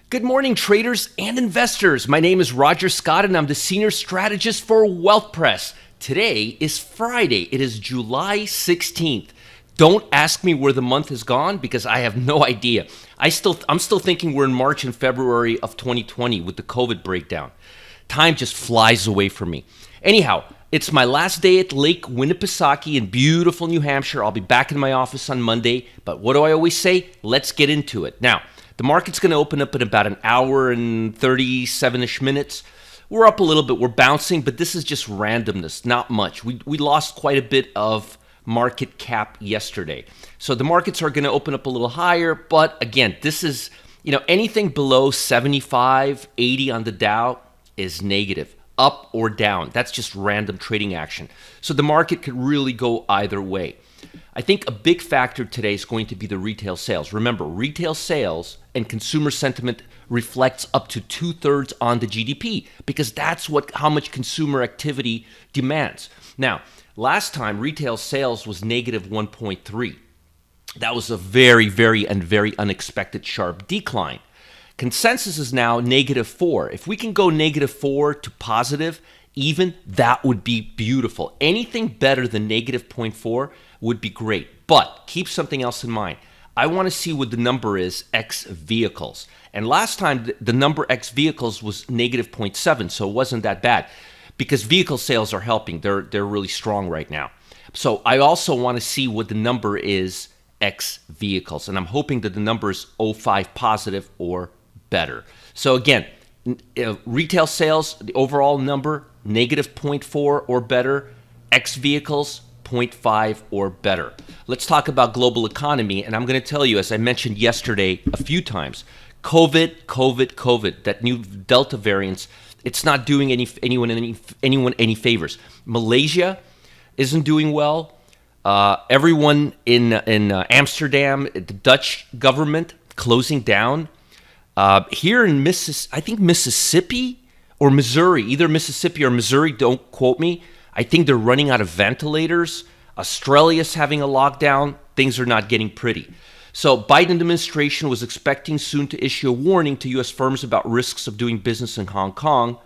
Good morning, traders and investors. My name is 𝗧𝗴𝗀 and I'm the Senior Strategist for WealthPress. Today is Friday. It is July 16th. Don't ask me where the month has gone because I have no idea. I'm still thinking we're in March and February of 2020 with the COVID breakdown. Time just flies away from me. Anyhow, it's my last day at Lake 𝗧𝗴𝗀𝗃 in beautiful New Hampshire. I'll be back in my office on Monday. But what do I always say? Let's get into it. Now, the market's going to open up in about an hour and 37-ish minutes. We're up a little bit. We're bouncing, but this is just randomness, not much. We lost quite a bit of market cap yesterday. So the markets are going to open up a little higher. But again, this is, anything below 75, 80 on the Dow is negative, up or down. That's just random trading action. So the market could really go either way. I think a big factor today is going to be the retail sales. Remember, retail sales and consumer sentiment reflects up to 2/3 on the GDP because that's how much consumer activity demands. Now, last time retail sales was negative 1.3. That was a very unexpected sharp decline. Consensus is now negative 4. If we can go negative 4 to positive, even, that would be beautiful. Anything better than negative 0.4 would be great. But keep something else in mind. I want to see what the number is X vehicles. And last time, the number X vehicles was negative 0.7, so it wasn't that bad. Because vehicle sales are helping. They're really strong right now. So I also want to see what the number is X vehicles. And I'm hoping that the number is 0.5 positive or better. So again, retail sales, the overall number, negative 0.4 or better. X vehicles, 0.5 or better. Let's talk about global economy. And I'm going to tell you, as I mentioned yesterday a few times, COVID, that new Delta variant, it's not doing anyone any favors. Malaysia isn't doing well. Everyone in Amsterdam, the Dutch government closing down. Here in Mississippi or Missouri, either Mississippi or Missouri, don't quote me. I think they're running out of ventilators. Australia's having a lockdown. Things are not getting pretty. So Biden administration was expecting soon to issue a warning to U.S. firms about risks of doing business in Hong Kong,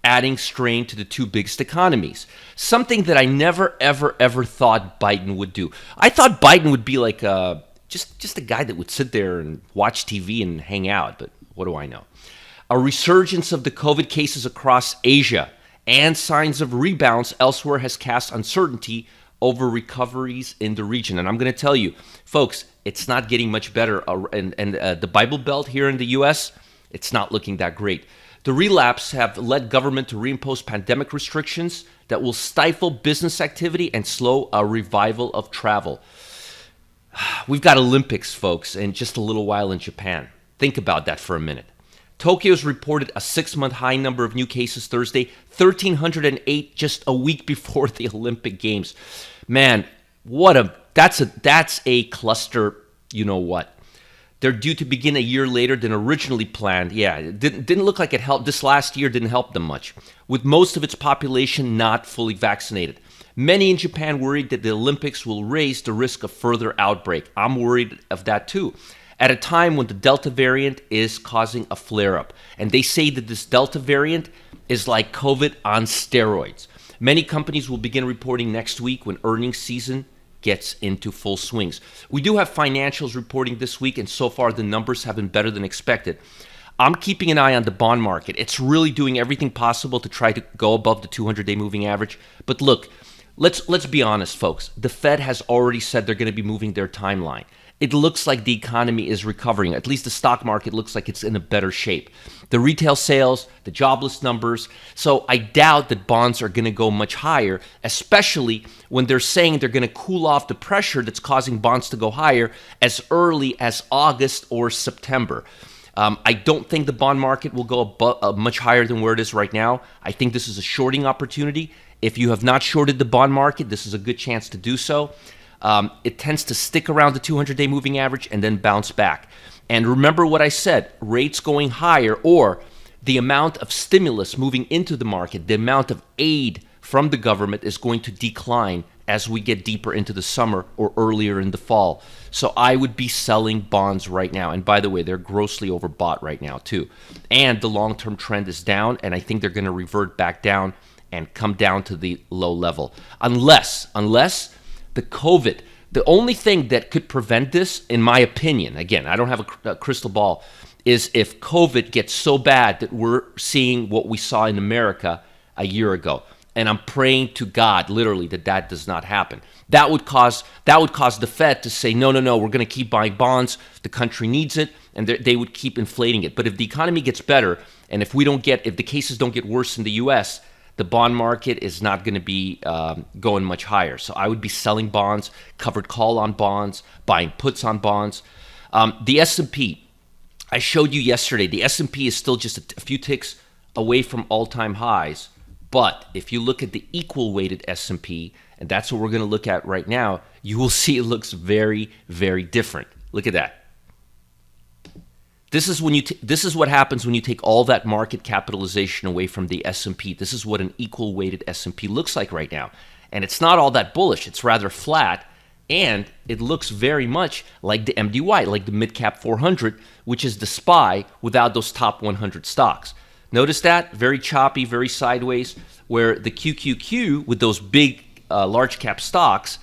adding strain to the two biggest economies. Something that I never, ever thought Biden would do. I thought Biden would be like just a guy that would sit there and watch TV and hang out, but what do I know? A resurgence of the COVID cases across Asia and signs of rebounds elsewhere has cast uncertainty over recoveries in the region. And I'm going to tell you, folks, it's not getting much better. And the Bible Belt here in the U.S., it's not looking that great. The relapse have led government to reimpose pandemic restrictions that will stifle business activity and slow a revival of travel. We've got Olympics, folks, in just a little while in Japan. Think about that for a minute. Tokyo's reported a 6-month high number of new cases Thursday, 1,308 just a week before the Olympic Games. Man, that's a cluster, you know what. They're due to begin a year later than originally planned. Yeah, it didn't look like it helped. This last year didn't help them much, with most of its population not fully vaccinated. Many in Japan worried that the Olympics will raise the risk of further outbreak. I'm worried of that too, at a time when the Delta variant is causing a flare-up. And they say that this Delta variant is like COVID on steroids. Many companies will begin reporting next week when earnings season gets into full swings. We do have financials reporting this week, and so far the numbers have been better than expected. I'm keeping an eye on the bond market. It's really doing everything possible to try to go above the 200-day moving average. But look, let's be honest, folks. The Fed has already said they're going to be moving their timeline. It looks like the economy is recovering. At least the stock market looks like it's in a better shape. The retail sales, the jobless numbers. So I doubt that bonds are going to go much higher, especially when they're saying they're going to cool off the pressure that's causing bonds to go higher as early as August or September. I don't think the bond market will go much higher than where it is right now. I think this is a shorting opportunity. If you have not shorted the bond market, this is a good chance to do so. It tends to stick around the 200-day moving average and then bounce back. And remember what I said, rates going higher or the amount of stimulus moving into the market, the amount of aid from the government is going to decline as we get deeper into the summer or earlier in the fall. So I would be selling bonds right now. And by the way, they're grossly overbought right now too. And the long-term trend is down, and I think they're going to revert back down and come down to the low level. Unless the COVID, the only thing that could prevent this, in my opinion, again, I don't have a crystal ball, is if COVID gets so bad that we're seeing what we saw in America a year ago. And I'm praying to God, literally, that does not happen. That would cause the Fed to say, no, we're going to keep buying bonds. The country needs it, and they would keep inflating it. But if the economy gets better, and if the cases don't get worse in the U.S., the bond market is not going to be going much higher. So I would be selling bonds, covered call on bonds, buying puts on bonds. The S&P, I showed you yesterday, the S&P is still just a few ticks away from all-time highs. But if you look at the equal weighted S&P, and that's what we're going to look at right now, you will see it looks very, very different. Look at that. This is what happens when you take all that market capitalization away from the S&P. This is what an equal weighted S&P looks like right now. And it's not all that bullish. It's rather flat, and it looks very much like the MDY, like the mid-cap 400, which is the SPY without those top 100 stocks. Notice that? Very choppy, very sideways, where the QQQ with those big large cap stocks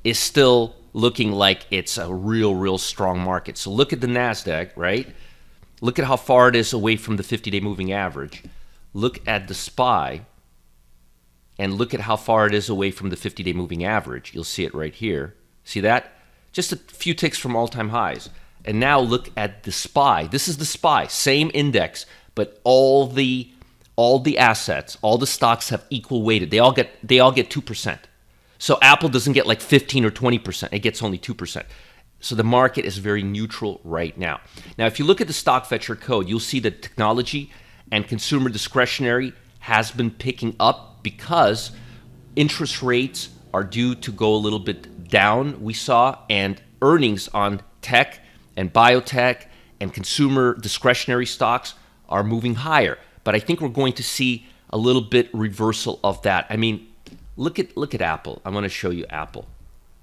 is still looking like it's a real strong market. So look at the Nasdaq, right? Look at how far it is away from the 50-day moving average. Look at the SPY, and look at how far it is away from the 50-day moving average. You'll see it right here. See that? Just a few ticks from all-time highs. And now look at the SPY. This is the SPY, same index, but all the assets, all the stocks have equal weighted. They all get 2%. So Apple doesn't get like 15 or 20%. It gets only 2%. So the market is very neutral right now. Now, if you look at the stock fetcher code, you'll see that technology and consumer discretionary has been picking up because interest rates are due to go a little bit down, we saw, and earnings on tech and biotech and consumer discretionary stocks are moving higher. But I think we're going to see a little bit reversal of that. I mean, look at Apple. I'm going to show you Apple.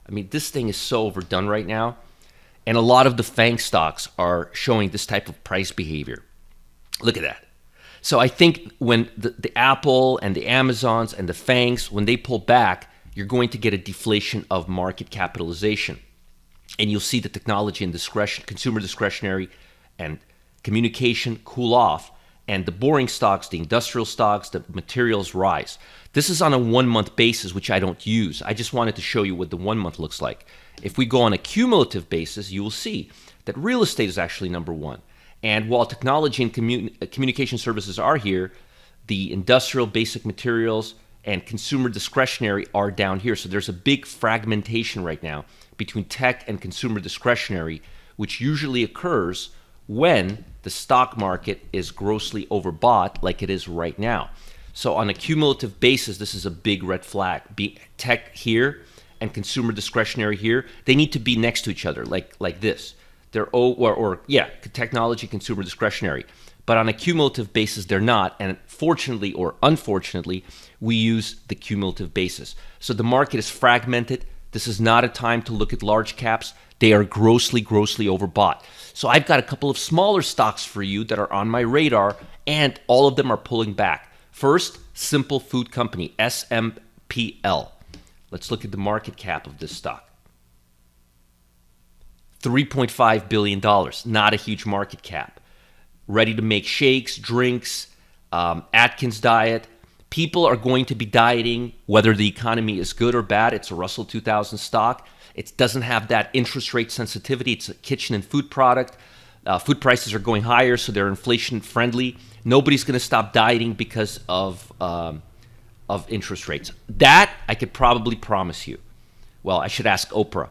I mean, this thing is so overdone right now. And a lot of the FANG stocks are showing this type of price behavior. Look at that. So I think when the Apple and the Amazons and the FANGs, when they pull back, you're going to get a deflation of market capitalization. And you'll see the technology and consumer discretionary and communication cool off, and the boring stocks, the industrial stocks, the materials rise. This is on a 1-month basis, which I don't use. I just wanted to show you what the 1 month looks like. If we go on a cumulative basis, you will see that real estate is actually number one. And while technology and communication services are here, the industrial basic materials and consumer discretionary are down here. So there's a big fragmentation right now between tech and consumer discretionary, which usually occurs when the stock market is grossly overbought like it is right now. So on a cumulative basis, this is a big red flag. Tech here and consumer discretionary here, they need to be next to each other like this. They're technology, consumer discretionary. But on a cumulative basis, they're not. And fortunately or unfortunately, we use the cumulative basis. So the market is fragmented. This is not a time to look at large caps. They are grossly overbought. So I've got a couple of smaller stocks for you that are on my radar, and all of them are pulling back. First, Simple Food Company, SMPL. Let's look at the market cap of this stock. $3.5 billion, not a huge market cap. Ready to make shakes, drinks, Atkins diet. People are going to be dieting whether the economy is good or bad. It's a Russell 2000 stock. It doesn't have that interest rate sensitivity. It's a kitchen and food product. Food prices are going higher, so they're inflation friendly. Nobody's going to stop dieting because of interest rates. That I could probably promise you. Well, I should ask Oprah.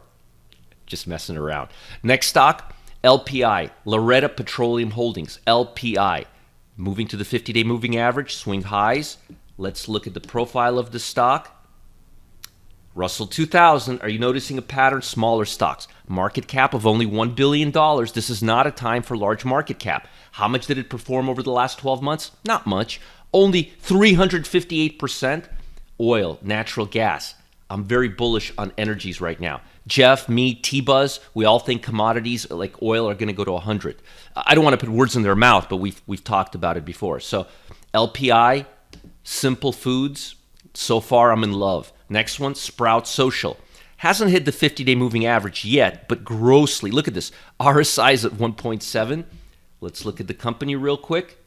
Just messing around. Next stock, LPI, Loretta Petroleum Holdings, LPI. Moving to the 50-day moving average, swing highs. Let's look at the profile of the stock. Russell 2000, are you noticing a pattern? Smaller stocks. Market cap of only $1 billion. This is not a time for large market cap. How much did it perform over the last 12 months? Not much. Only 358% oil, natural gas. I'm very bullish on energies right now. Jeff, me, T-Buzz, we all think commodities like oil are going to go to 100. I don't want to put words in their mouth, but we've talked about it before. So LPI, Simple Foods, so far I'm in love. Next one, Sprout Social. Hasn't hit the 50-day moving average yet, but grossly. Look at this. RSI is at 1.7. Let's look at the company real quick.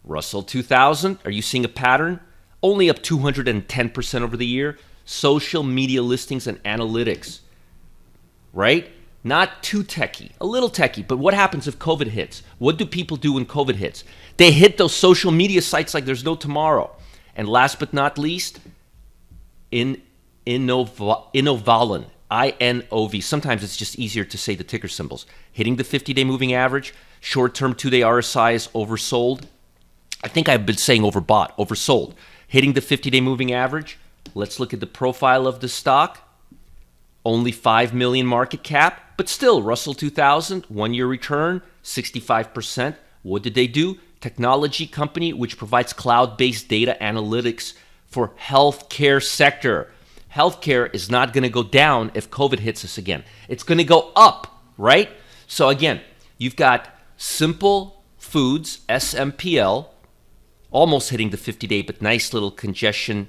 Russell 2000. Are you seeing a pattern? Only up 210% over the year. Social media listings and analytics. Right? Not too techy. A little techy. But what happens if COVID hits? What do people do when COVID hits? They hit those social media sites like there's no tomorrow. And last but not least, 𝗧𝗴𝗀𝗀, INOV. Sometimes it's just easier to say the ticker symbols. Hitting the 50-day moving average. Short-term 2-day RSI is oversold. I think I've been saying overbought, oversold. Hitting the 50-day moving average. Let's look at the profile of the stock. Only 5 million market cap, but still Russell 2000, 1-year return, 65%. What did they do? Technology company which provides cloud-based data analytics for healthcare sector. Healthcare is not going to go down if COVID hits us again. It's going to go up, right? So again, you've got Simple Foods, SMPL, almost hitting the 50-day, but nice little congestion,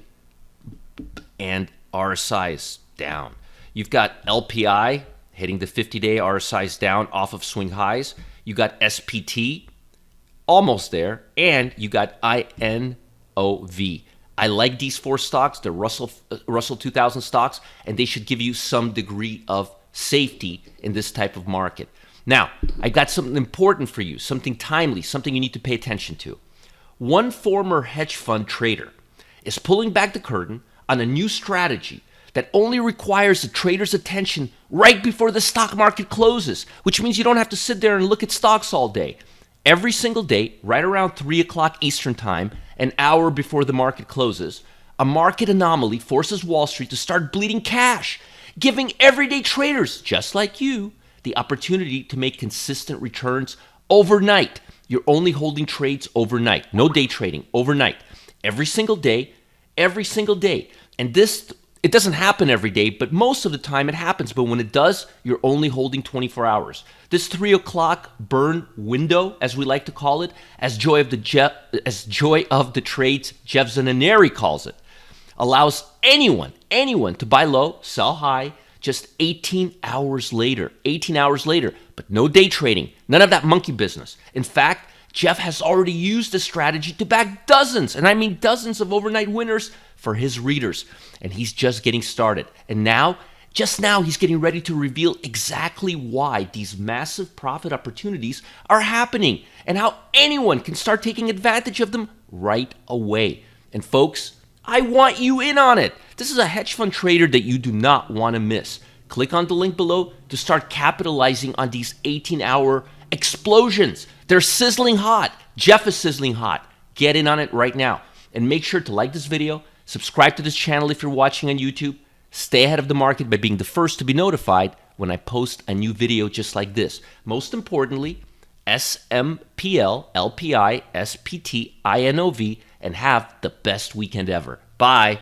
and RSI is down. You've got LPI hitting the 50-day, RSI is down off of swing highs. You got SPT, almost there, and you got INOV. I like these 4 stocks. They're Russell 2000 stocks, and they should give you some degree of safety in this type of market. Now, I got something important for you, something timely, something you need to pay attention to. One former hedge fund trader is pulling back the curtain on a new strategy that only requires the trader's attention right before the stock market closes, which means you don't have to sit there and look at stocks all day. Every single day, right around 3 o'clock Eastern time, an hour before the market closes, a market anomaly forces Wall Street to start bleeding cash, giving everyday traders, just like you, the opportunity to make consistent returns overnight. You're only holding trades overnight. No day trading, overnight. Every single day, every single day. And this, it doesn't happen every day, but most of the time it happens. But when it does, you're only holding 24 hours. This 3 o'clock burn window, as we like to call it, as joy of the trades, 𝗧𝗴𝗀𝗀 calls it, allows anyone to buy low, sell high, just 18 hours later. 18 hours later, but no day trading, none of that monkey business. In fact, Jeff has already used this strategy to back dozens, and I mean dozens of overnight winners for his readers. And he's just getting started. And now, just now, he's getting ready to reveal exactly why these massive profit opportunities are happening and how anyone can start taking advantage of them right away. And folks, I want you in on it. This is a hedge fund trader that you do not want to miss. Click on the link below to start capitalizing on these 18-hour explosions. They're sizzling hot. Jeff is sizzling hot. Get in on it right now. And make sure to like this video, subscribe to this channel if you're watching on YouTube, stay ahead of the market by being the first to be notified when I post a new video just like this. Most importantly, 𝗧𝗴𝗀𝗀𝗀𝗃𝗃𝗃𝗃𝗃𝗃𝗃𝗃𝗃𝗃𝗃 and have the best weekend ever. Bye.